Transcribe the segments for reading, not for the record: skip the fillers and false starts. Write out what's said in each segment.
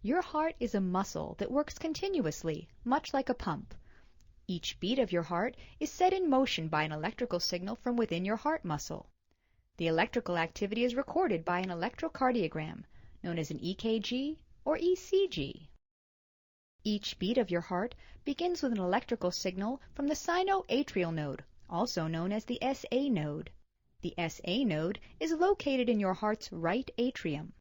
Your heart is a muscle that works continuously, much like a pump. Each beat of your heart is set in motion by an electrical signal from within your heart muscle. The electrical activity is recorded by an electrocardiogram, known as an EKG or ECG. Each beat of your heart begins with an electrical signal from the sinoatrial node, also known as the SA node. The SA node is located in your heart's right atrium.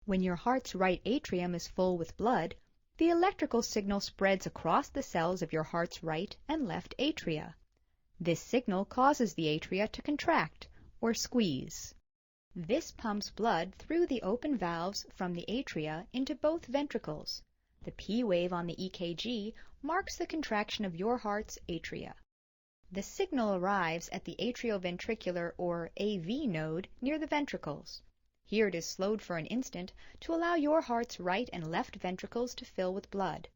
When your heart's right atrium is full with blood, the electrical signal spreads across the cells of your heart's right and left atria. This signal causes the atria to contract, or squeeze. This pumps blood through the open valves from the atria into both ventricles. The P wave on the EKG marks the contraction of your heart's atria. The signal arrives at the atrioventricular or AV node near the ventricles. Here it is slowed for an instant to allow your heart's right and left ventricles to fill with blood.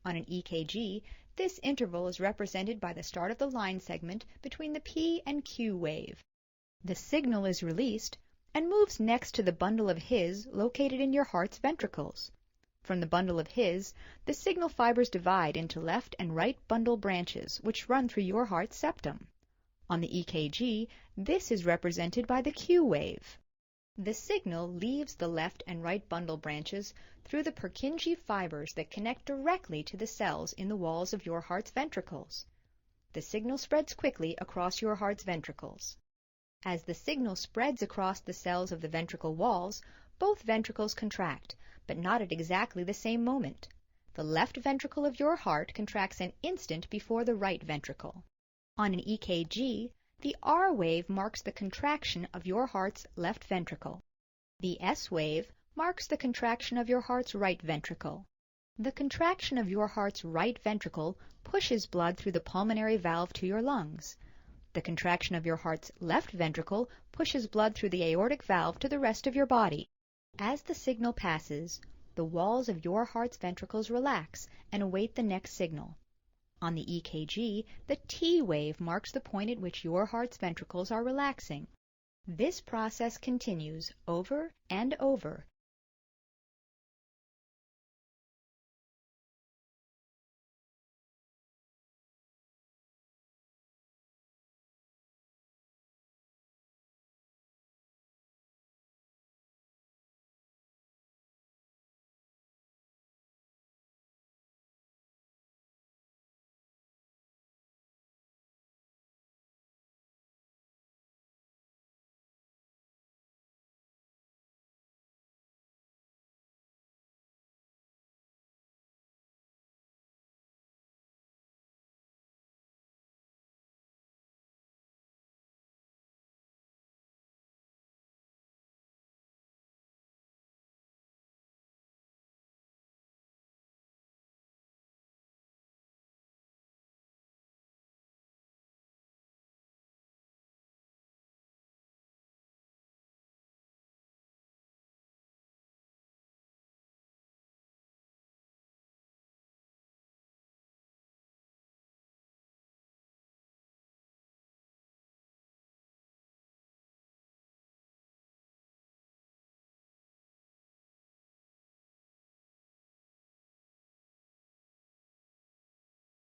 On an EKG, this interval is represented by the start of the line segment between the P and Q wave. The signal is released and moves next to the bundle of His located in your heart's ventricles. From the bundle of His, the signal fibers divide into left and right bundle branches which run through your heart's septum. On the EKG, this is represented by the Q wave. The signal leaves the left and right bundle branches through the Purkinje fibers that connect directly to the cells in the walls of your heart's ventricles. The signal spreads quickly across your heart's ventricles. As the signal spreads across the cells of the ventricle walls, both ventricles contract, but not at exactly the same moment. The left ventricle of your heart contracts an instant before the right ventricle. On an EKG, the R wave marks the contraction of your heart's left ventricle. The S wave marks the contraction of your heart's right ventricle. The contraction of your heart's right ventricle pushes blood through the pulmonary valve to your lungs. The contraction of your heart's left ventricle pushes blood through the aortic valve to the rest of your body. As the signal passes, the walls of your heart's ventricles relax and await the next signal. On the EKG, the T wave marks the point at which your heart's ventricles are relaxing. This process continues over and over